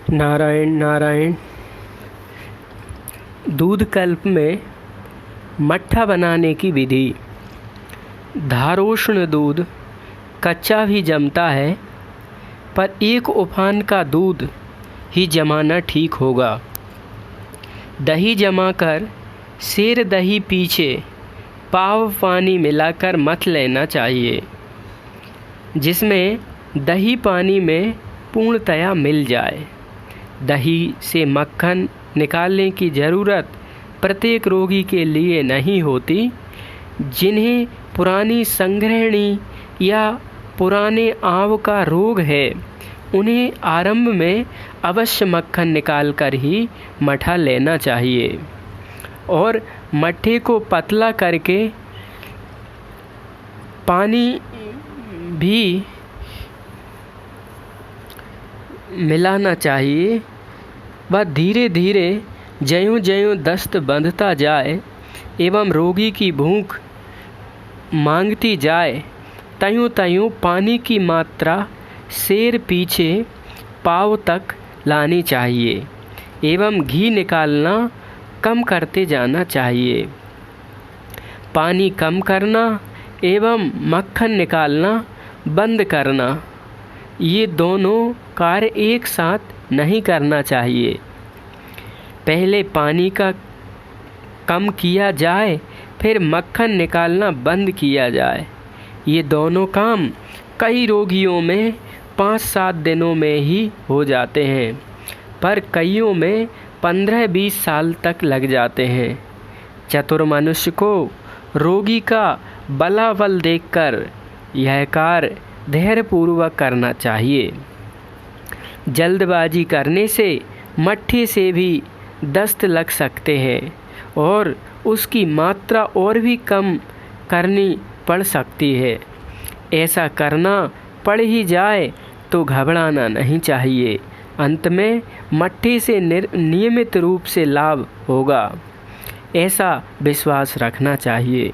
नारायण नारायण। दूध कल्प में मट्ठा बनाने की विधि। धारोष्ण दूध कच्चा भी जमता है, पर एक उफान का दूध ही जमाना ठीक होगा। दही जमाकर सेर दही पीछे पाव पानी मिलाकर मथ लेना चाहिए, जिसमें दही पानी में पूर्णतया मिल जाए। दही से मक्खन निकालने की ज़रूरत प्रत्येक रोगी के लिए नहीं होती। जिन्हें पुरानी संग्रहणी या पुराने आंव का रोग है, उन्हें आरंभ में अवश्य मक्खन निकालकर ही मट्ठा लेना चाहिए और मट्ठे को पतला करके पानी भी मिलाना चाहिए। वह धीरे धीरे ज्यों ज्यों दस्त बंधता जाए एवं रोगी की भूख मांगती जाए, त्यों त्यों पानी की मात्रा सेर पीछे पाव तक लानी चाहिए एवं घी निकालना कम करते जाना चाहिए। पानी कम करना एवं मक्खन निकालना बंद करना, ये दोनों कार्य एक साथ नहीं करना चाहिए। पहले पानी का कम किया जाए, फिर मक्खन निकालना बंद किया जाए। ये दोनों काम कई रोगियों में 5-7 दिनों में ही हो जाते हैं, पर कईयों में 15-20 साल तक लग जाते हैं। चतुर मनुष्य को रोगी का बलाबल देखकर यह कार्य धैर्यपूर्वक करना चाहिए। जल्दबाजी करने से मट्ठे से भी दस्त लग सकते हैं और उसकी मात्रा और भी कम करनी पड़ सकती है। ऐसा करना पड़ ही जाए तो घबराना नहीं चाहिए। अंत में मट्ठे से नियमित रूप से लाभ होगा, ऐसा विश्वास रखना चाहिए।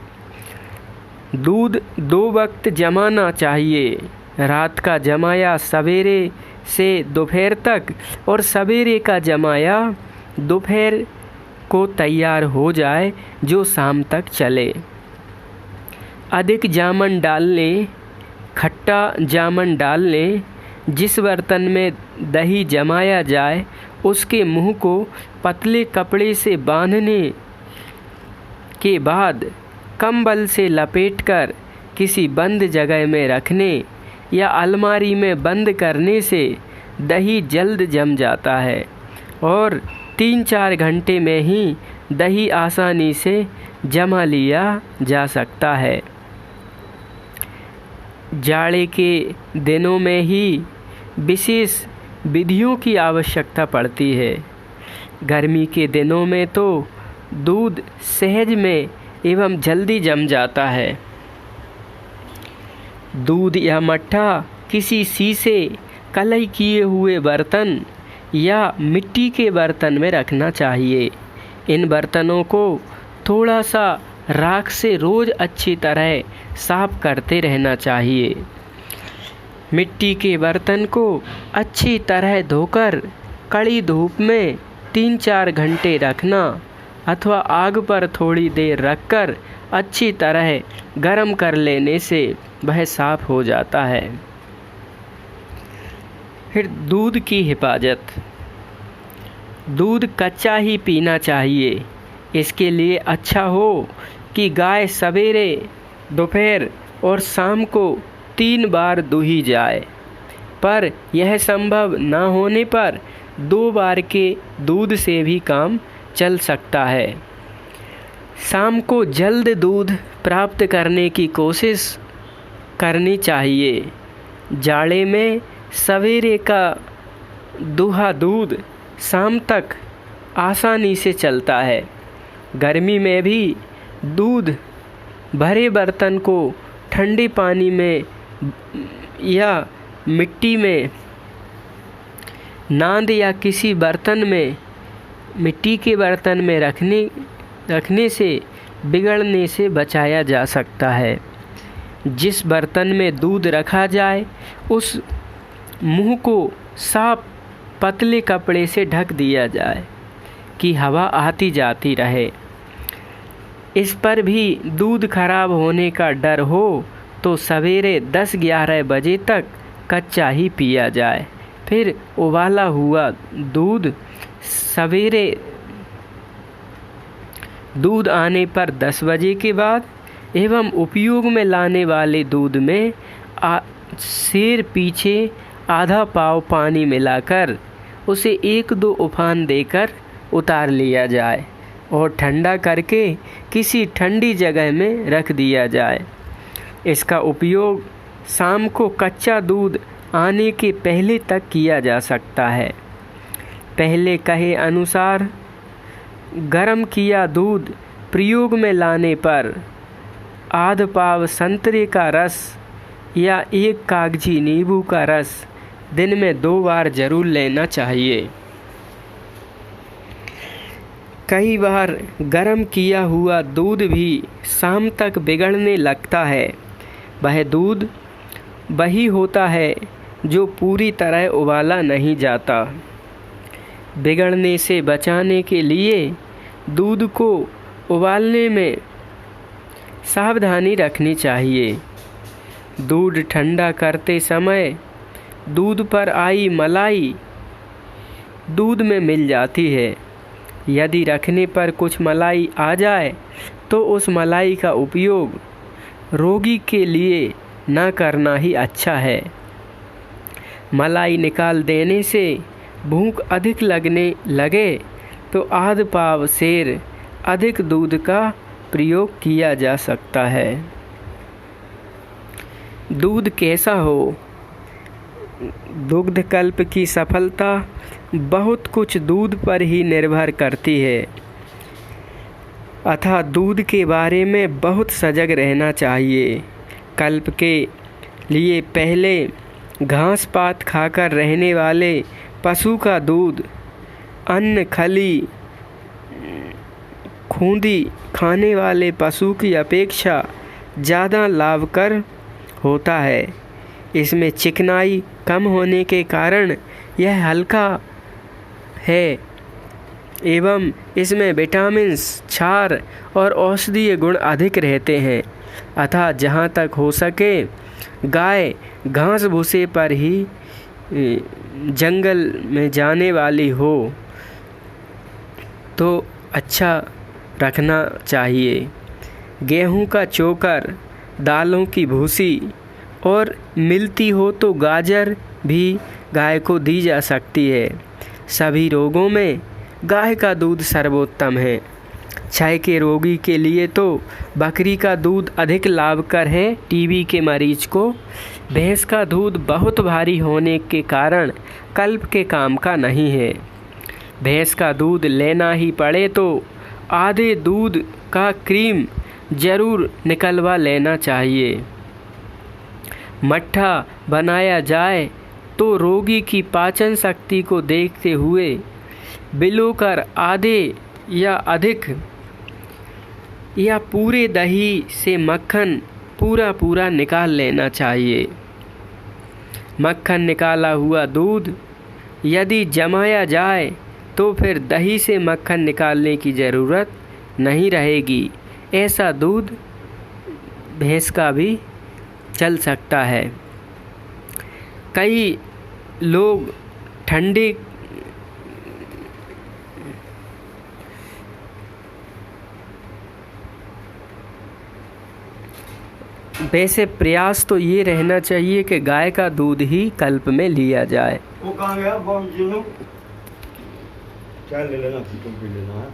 दूध 2 वक्त जमाना चाहिए। रात का जमाया सवेरे से दोपहर तक और सवेरे का जमाया दोपहर को तैयार हो जाए, जो शाम तक चले। अधिक जामन डालने, खट्टा जामन डालने। जिस बर्तन में दही जमाया जाए, उसके मुंह को पतले कपड़े से बांधने के बाद कंबल से लपेटकर किसी बंद जगह में रखने या अलमारी में बंद करने से दही जल्द जम जाता है और 3-4 घंटे में ही दही आसानी से जमा लिया जा सकता है। जाड़े के दिनों में ही विशेष विधियों की आवश्यकता पड़ती है। गर्मी के दिनों में तो दूध सहज में एवं जल्दी जम जाता है। दूध या मट्ठा किसी शीशे कलई किए हुए बर्तन या मिट्टी के बर्तन में रखना चाहिए। इन बर्तनों को थोड़ा सा राख से रोज़ अच्छी तरह साफ करते रहना चाहिए। मिट्टी के बर्तन को अच्छी तरह धोकर कड़ी धूप में 3-4 घंटे रखना अथवा आग पर थोड़ी देर रखकर अच्छी तरह गर्म कर लेने से वह साफ हो जाता है। फिर दूध की हिफाजत। दूध कच्चा ही पीना चाहिए। इसके लिए अच्छा हो कि गाय सवेरे, दोपहर और शाम को 3 बार दूही जाए, पर यह संभव न होने पर 2 बार के दूध से भी काम चल सकता है। शाम को जल्द दूध प्राप्त करने की कोशिश करनी चाहिए। जाड़े में सवेरे का दूहा दूध शाम तक आसानी से चलता है। गर्मी में भी दूध भरे बर्तन को ठंडे पानी में या मिट्टी में नांद या किसी बर्तन में, मिट्टी के बर्तन में रखने से बिगड़ने से बचाया जा सकता है। जिस बर्तन में दूध रखा जाए, उस मुंह को साफ पतले कपड़े से ढक दिया जाए कि हवा आती जाती रहे। इस पर भी दूध खराब होने का डर हो तो सवेरे 10-11 बजे तक कच्चा ही पिया जाए। फिर उबाला हुआ दूध सवेरे दूध आने पर 10 बजे के बाद एवं उपयोग में लाने वाले दूध में सिर पीछे आधा पाव पानी मिलाकर उसे 1-2 उफान देकर उतार लिया जाए और ठंडा करके किसी ठंडी जगह में रख दिया जाए। इसका उपयोग शाम को कच्चा दूध आने के पहले तक किया जा सकता है। पहले कहे अनुसार गर्म किया दूध प्रयोग में लाने पर आध पाव संतरे का रस या 1 कागजी नींबू का रस दिन में 2 बार जरूर लेना चाहिए। कई बार गर्म किया हुआ दूध भी शाम तक बिगड़ने लगता है। वह दूध वही होता है जो पूरी तरह उबाला नहीं जाता। बिगड़ने से बचाने के लिए दूध को उबालने में सावधानी रखनी चाहिए। दूध ठंडा करते समय दूध पर आई मलाई दूध में मिल जाती है। यदि रखने पर कुछ मलाई आ जाए तो उस मलाई का उपयोग रोगी के लिए न करना ही अच्छा है। मलाई निकाल देने से भूख अधिक लगने लगे तो आध पाव सेर अधिक दूध का प्रयोग किया जा सकता है। दूध कैसा हो? दुग्ध कल्प की सफलता बहुत कुछ दूध पर ही निर्भर करती है, अतः दूध के बारे में बहुत सजग रहना चाहिए। कल्प के लिए पहले घास पात खाकर रहने वाले पशु का दूध अन्न खली खूंदी खाने वाले पशु की अपेक्षा ज़्यादा लाभकर होता है। इसमें चिकनाई कम होने के कारण यह हल्का है एवं इसमें विटामिन्स, क्षार और औषधीय गुण अधिक रहते हैं। अतः जहाँ तक हो सके गाय घास भूसे पर ही जंगल में जाने वाली हो तो अच्छा रखना चाहिए। गेहूं का चोकर, दालों की भूसी और मिलती हो तो गाजर भी गाय को दी जा सकती है। सभी रोगों में गाय का दूध सर्वोत्तम है। क्षय के रोगी के लिए तो बकरी का दूध अधिक लाभकर है। टीबी के मरीज को भैंस का दूध बहुत भारी होने के कारण कल्प के काम का नहीं है। भैंस का दूध लेना ही पड़े तो आधे दूध का क्रीम जरूर निकलवा लेना चाहिए। मट्ठा बनाया जाए तो रोगी की पाचन शक्ति को देखते हुए बिलोकर आधे या अधिक या पूरे दही से मक्खन पूरा निकाल लेना चाहिए। मक्खन निकाला हुआ दूध यदि जमाया जाए तो फिर दही से मक्खन निकालने की ज़रूरत नहीं रहेगी। ऐसा दूध भैंस का भी चल सकता है। कई लोग ठंडे वैसे प्रयास तो ये रहना चाहिए कि गाय का दूध ही कल्प में लिया जाए। वो कहाँ गया जिन्नू? क्या ले लेना? चिकन भी लेना है,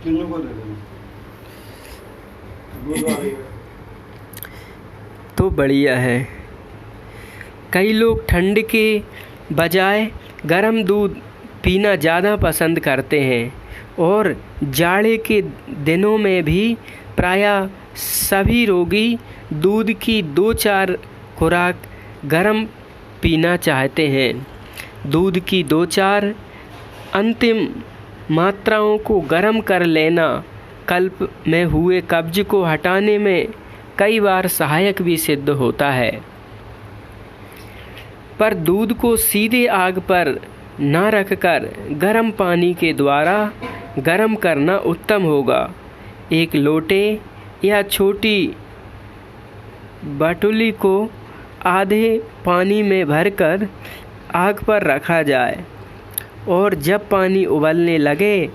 चिन्नू को दे देना। तो बढ़िया है। कई लोग ठंड के बजाय गर्म दूध पीना ज़्यादा पसंद करते हैं और जाड़े के दिनों में भी प्रायः सभी रोगी दूध की 2-4 खुराक गर्म पीना चाहते हैं। दूध की 2-4 अंतिम मात्राओं को गर्म कर लेना कल्प में हुए कब्ज को हटाने में कई बार सहायक भी सिद्ध होता है। पर दूध को सीधे आग पर न रखकर गर्म पानी के द्वारा गर्म करना उत्तम होगा। एक लोटे या छोटी बटुली को आधे पानी में भरकर आग पर रखा जाए और जब पानी उबलने लगे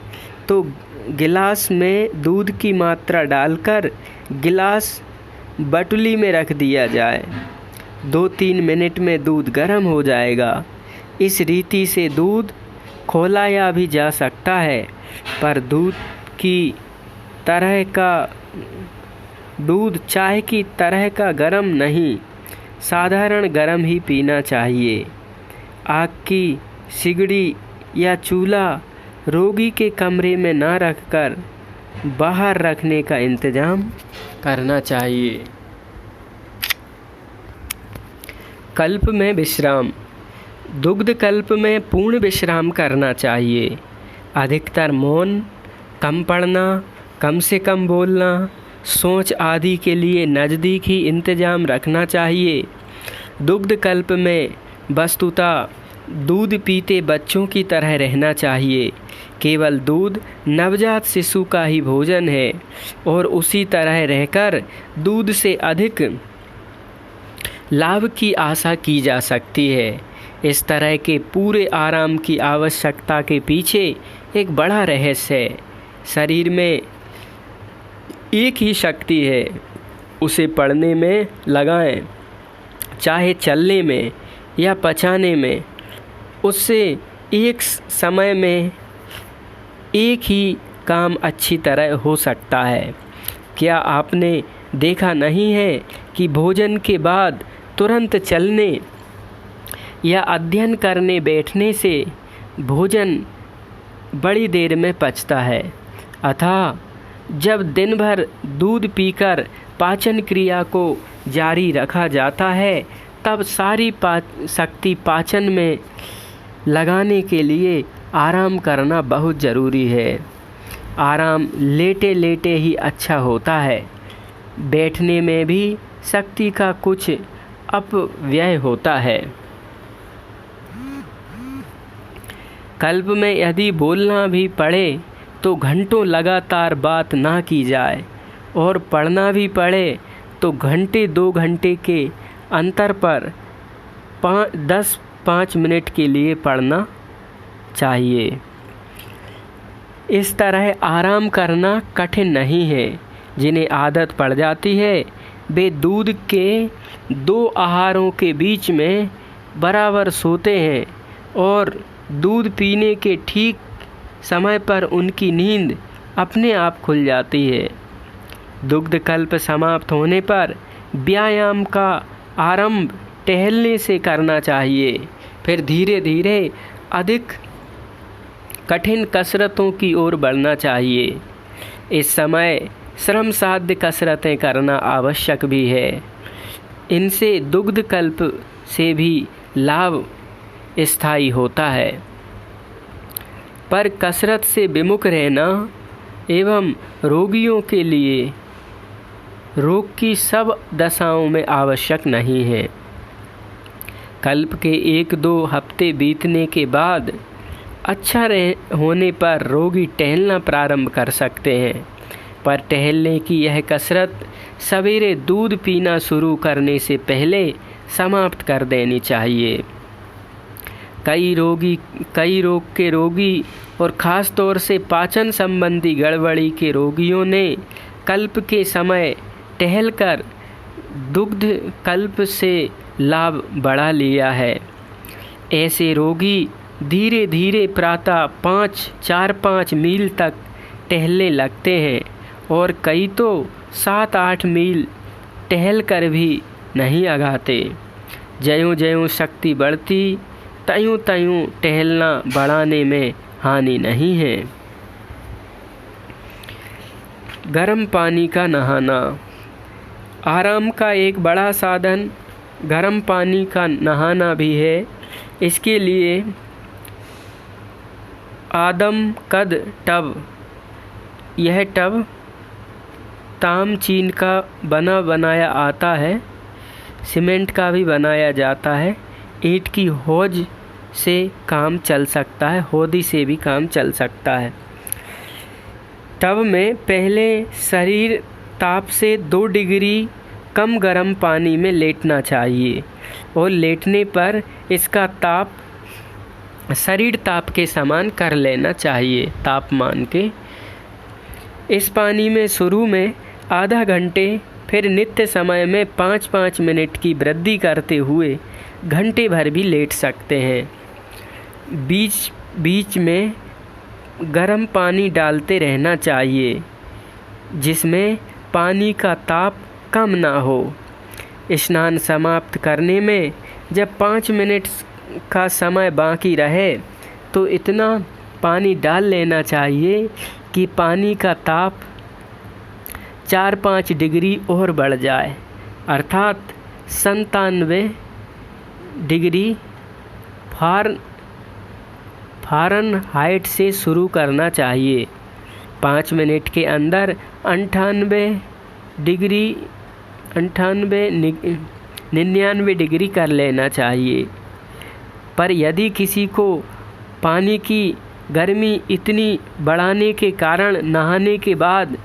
तो गिलास में दूध की मात्रा डालकर गिलास बटुली में रख दिया जाए। 2-3 मिनट में दूध गर्म हो जाएगा। इस रीति से दूध खौलाया भी जा सकता है, पर दूध चाय की तरह का गर्म नहीं, साधारण गर्म ही पीना चाहिए। आग की सिगड़ी या चूल्हा रोगी के कमरे में न रखकर बाहर रखने का इंतजाम करना चाहिए। कल्प में विश्राम। दुग्ध कल्प में पूर्ण विश्राम करना चाहिए। अधिकतर मौन, कम पढ़ना, कम से कम बोलना, सोच आदि के लिए नज़दीक ही इंतजाम रखना चाहिए। दुग्ध कल्प में वस्तुतः दूध पीते बच्चों की तरह रहना चाहिए। केवल दूध नवजात शिशु का ही भोजन है और उसी तरह रहकर दूध से अधिक लाभ की आशा की जा सकती है। इस तरह के पूरे आराम की आवश्यकता के पीछे एक बड़ा रहस्य है। शरीर में एक ही शक्ति है, उसे पढ़ने में लगाएं, चाहे चलने में या पचाने में। उससे एक समय में एक ही काम अच्छी तरह हो सकता है। क्या आपने देखा नहीं है कि भोजन के बाद तुरंत चलने या अध्ययन करने बैठने से भोजन बड़ी देर में पचता है, अतः जब दिन भर दूध पीकर पाचन क्रिया को जारी रखा जाता है तब सारी शक्ति पाचन में लगाने के लिए आराम करना बहुत ज़रूरी है। आराम लेटे लेटे ही अच्छा होता है। बैठने में भी शक्ति का कुछ अपव्यय होता है। कल्प में यदि बोलना भी पड़े तो घंटों लगातार बात ना की जाए और पढ़ना भी पड़े तो घंटे 2 घंटे के अंतर पर 10-5 मिनट के लिए पढ़ना चाहिए। इस तरह आराम करना कठिन नहीं है। जिन्हें आदत पड़ जाती है वे दूध के 2 आहारों के बीच में बराबर सोते हैं और दूध पीने के ठीक समय पर उनकी नींद अपने आप खुल जाती है। दुग्ध कल्प समाप्त होने पर व्यायाम का आरंभ टहलने से करना चाहिए, फिर धीरे धीरे अधिक कठिन कसरतों की ओर बढ़ना चाहिए। इस समय श्रम साध्य कसरतें करना आवश्यक भी है। इनसे दुग्ध कल्प से भी लाभ स्थायी होता है, पर कसरत से विमुख रहना एवं रोगियों के लिए रोग की सब दशाओं में आवश्यक नहीं है। कल्प के 1-2 हफ्ते बीतने के बाद अच्छा होने पर रोगी टहलना प्रारंभ कर सकते हैं, पर टहलने की यह कसरत सवेरे दूध पीना शुरू करने से पहले समाप्त कर देनी चाहिए। कई रोग के रोगी और ख़ास तौर से पाचन संबंधी गड़बड़ी के रोगियों ने कल्प के समय टहलकर दुग्ध कल्प से लाभ बढ़ा लिया है। ऐसे रोगी धीरे धीरे प्रातः 4-5 मील तक टहलने लगते हैं और कई तो 7-8 मील टहल कर भी नहीं आगाते। ज्यों ज्यों शक्ति बढ़ती त्यों त्यों टहलना बढ़ाने में हानि नहीं है। गर्म पानी का नहाना। आराम का एक बड़ा साधन गर्म पानी का नहाना भी है। इसके लिए आदम कद टब, यह टब ताम चीन का बनाया आता है, सीमेंट का भी बनाया जाता है। ईंट की हौज से काम चल सकता है, होदी से भी काम चल सकता है। टब में पहले शरीर ताप से 2 डिग्री कम गर्म पानी में लेटना चाहिए और लेटने पर इसका ताप शरीर ताप के समान कर लेना चाहिए तापमान के। इस पानी में शुरू में आधा घंटे, फिर नित्य समय में 5-5 मिनट की वृद्धि करते हुए घंटे भर भी लेट सकते हैं। बीच बीच में गर्म पानी डालते रहना चाहिए जिसमें पानी का ताप कम ना हो। स्नान समाप्त करने में जब 5 मिनट का समय बाकी रहे तो इतना पानी डाल लेना चाहिए कि पानी का ताप 4-5 डिग्री और बढ़ जाए, अर्थात 97 डिग्री फ़ारेनहाइट से शुरू करना चाहिए। 5 मिनट के अंदर 99 डिग्री कर लेना चाहिए। पर यदि किसी को पानी की गर्मी इतनी बढ़ाने के कारण नहाने के बाद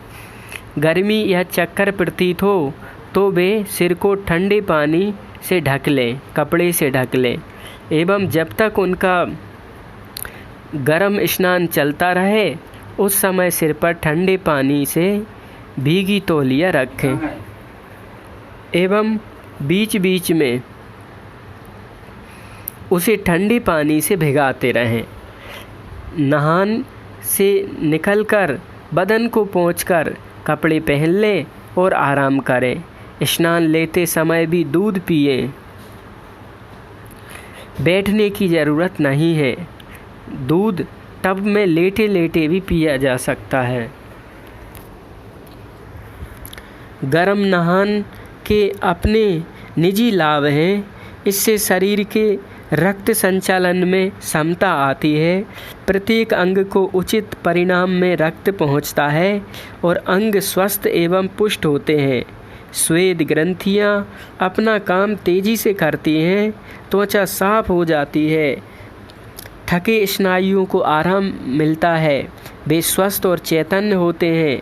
गर्मी या चक्कर प्रतीत हो तो वे सिर को ठंडे पानी से ढक लें, कपड़े से ढक लें एवं जब तक उनका गर्म स्नान चलता रहे उस समय सिर पर ठंडे पानी से भीगी तौलिया रखें एवं बीच बीच में उसे ठंडे पानी से भिगाते रहें। नहान से निकलकर बदन को पोंछकर कपड़े पहन लें और आराम करें। स्नान लेते समय भी दूध पिएं। बैठने की ज़रूरत नहीं है। दूध टब में लेटे लेटे भी पिया जा सकता है। गर्म नहान के अपने निजी लाभ हैं। इससे शरीर के रक्त संचालन में समता आती है, प्रत्येक अंग को उचित परिणाम में रक्त पहुंचता है और अंग स्वस्थ एवं पुष्ट होते हैं। स्वेद ग्रंथियां अपना काम तेजी से करती हैं, त्वचा साफ हो जाती है, थके स्नायुओं को आराम मिलता है, वे स्वस्थ और चैतन्य होते हैं।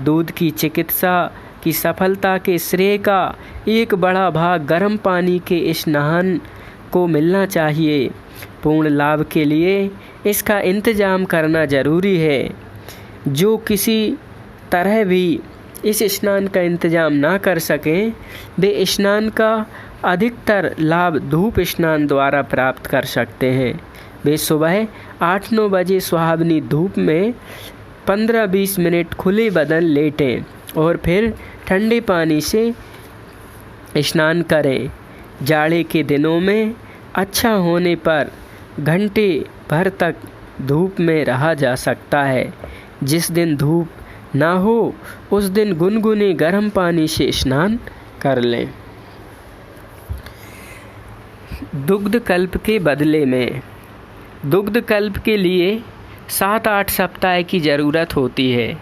दूध की चिकित्सा की सफलता के श्रेय का एक बड़ा भाग गर्म पानी के स्नान को मिलना चाहिए। पूर्ण लाभ के लिए इसका इंतजाम करना जरूरी है। जो किसी तरह भी इस स्नान का इंतजाम ना कर सकें वे स्नान का अधिकतर लाभ धूप स्नान द्वारा प्राप्त कर सकते हैं। वे सुबह 8-9 बजे सुहावनी धूप में 15-20 मिनट खुले बदन लेटें और फिर ठंडे पानी से स्नान करें। जाड़े के दिनों में अच्छा होने पर घंटे भर तक धूप में रहा जा सकता है। जिस दिन धूप ना हो उस दिन गुनगुने गर्म पानी से स्नान कर लें। दुग्ध कल्प के बदले में दुग्ध कल्प के लिए 7-8 सप्ताह की ज़रूरत होती है,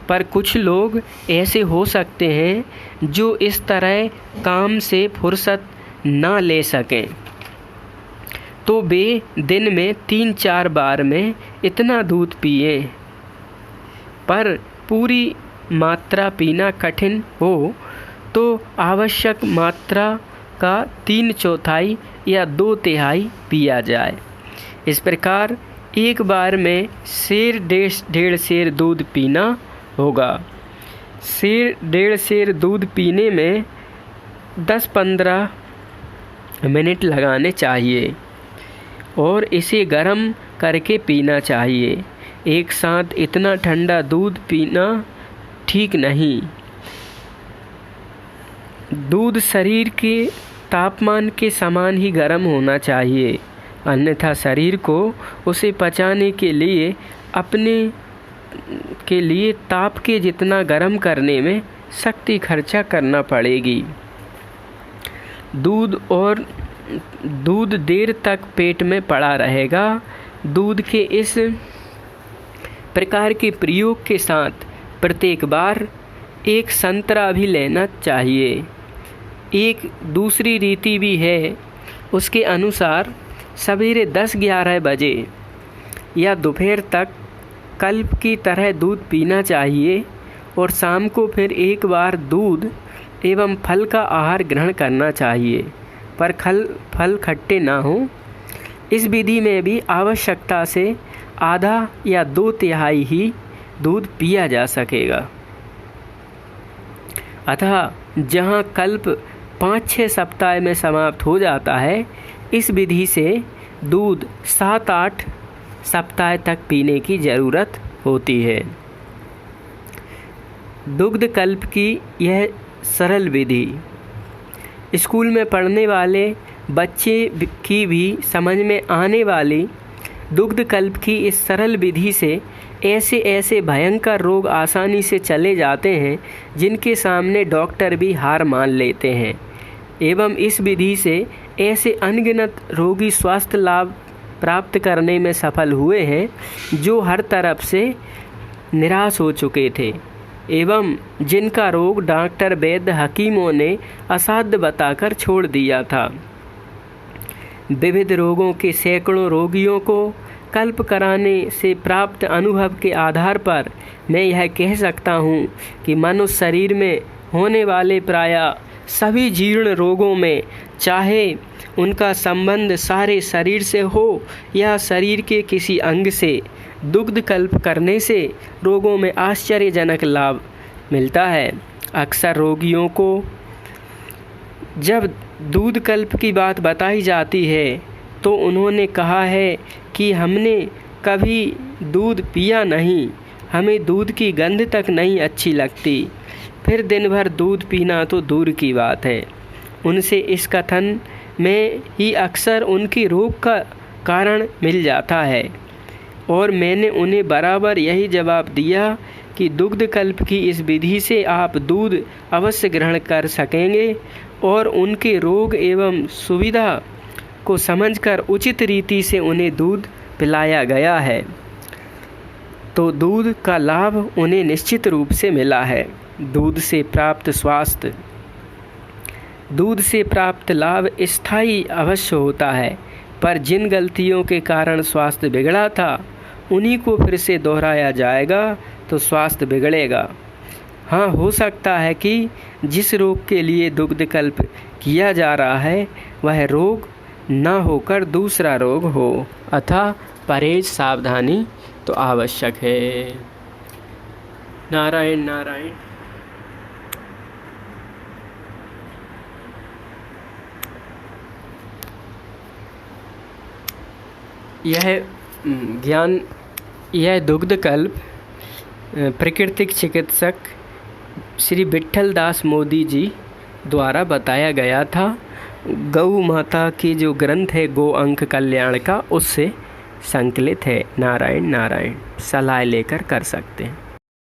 पर कुछ लोग ऐसे हो सकते हैं जो इस तरह काम से फुर्सत ना ले सकें, तो वे दिन में 3-4 बार में इतना दूध पिए। पर पूरी मात्रा पीना कठिन हो तो आवश्यक मात्रा का 3/4 या 2/3 पिया जाए। इस प्रकार एक बार में सेर 1.5 सेर दूध पीना होगा। सेर 1.5 सेर दूध पीने में 10-15 मिनट लगाने चाहिए और इसे गर्म करके पीना चाहिए। एक साथ इतना ठंडा दूध पीना ठीक नहीं। दूध शरीर के तापमान के समान ही गर्म होना चाहिए, अन्यथा शरीर को उसे पचाने के लिए ताप के जितना गर्म करने में शक्ति खर्चा करना पड़ेगी। दूध देर तक पेट में पड़ा रहेगा। दूध के इस प्रकार के प्रयोग के साथ प्रत्येक बार एक संतरा भी लेना चाहिए। एक दूसरी रीति भी है उसके अनुसार सवेरे 10-11 बजे या दोपहर तक कल्प की तरह दूध पीना चाहिए और शाम को फिर एक बार दूध एवं फल का आहार ग्रहण करना चाहिए, पर फल खट्टे ना हों। इस विधि में भी आवश्यकता से आधा या 2/3 ही दूध पिया जा सकेगा। अतः जहाँ कल्प 5-6 सप्ताह में समाप्त हो जाता है, इस विधि से दूध 7-8 सप्ताह तक पीने की ज़रूरत होती है। दुग्ध कल्प की यह सरल विधि स्कूल में पढ़ने वाले बच्चे की भी समझ में आने वाली दुग्ध कल्प की इस सरल विधि से ऐसे भयंकर रोग आसानी से चले जाते हैं जिनके सामने डॉक्टर भी हार मान लेते हैं, एवं इस विधि से ऐसे अनगिनत रोगी स्वास्थ्य लाभ प्राप्त करने में सफल हुए हैं जो हर तरफ से निराश हो चुके थे एवं जिनका रोग डॉक्टर वैद्य हकीमों ने असाध्य बताकर छोड़ दिया था। विविध रोगों के सैकड़ों रोगियों को कल्प कराने से प्राप्त अनुभव के आधार पर मैं यह कह सकता हूँ कि मनुष्य शरीर में होने वाले प्रायः सभी जीर्ण रोगों में, चाहे उनका संबंध सारे शरीर से हो या शरीर के किसी अंग से, दुग्ध कल्प करने से रोगों में आश्चर्यजनक लाभ मिलता है। अक्सर रोगियों को जब दूध कल्प की बात बताई जाती है तो उन्होंने कहा है कि हमने कभी दूध पिया नहीं, हमें दूध की गंध तक नहीं अच्छी लगती, फिर दिन भर दूध पीना तो दूर की बात है। उनसे इस कथन में ही अक्सर उनकी रोग का कारण मिल जाता है और मैंने उन्हें बराबर यही जवाब दिया कि दुग्ध कल्प की इस विधि से आप दूध अवश्य ग्रहण कर सकेंगे और उनके रोग एवं सुविधा को समझकर उचित रीति से उन्हें दूध पिलाया गया है तो दूध का लाभ उन्हें निश्चित रूप से मिला है। दूध से प्राप्त स्वास्थ्य, दूध से प्राप्त लाभ स्थायी अवश्य होता है, पर जिन गलतियों के कारण स्वास्थ्य बिगड़ा था उन्हीं को फिर से दोहराया जाएगा तो स्वास्थ्य बिगड़ेगा। हाँ, हो सकता है कि जिस रोग के लिए दुग्ध कल्प किया जा रहा है वह रोग न होकर दूसरा रोग हो, अतः परहेज सावधानी तो आवश्यक है। नारायण नारायण। यह दुग्ध कल्प प्राकृतिक चिकित्सक श्री विट्ठल दास मोदी जी द्वारा बताया गया था। गौ माता की जो ग्रंथ है गो अंक कल्याण का, उससे संकलित है। नारायण नारायण। सलाह लेकर कर सकते हैं।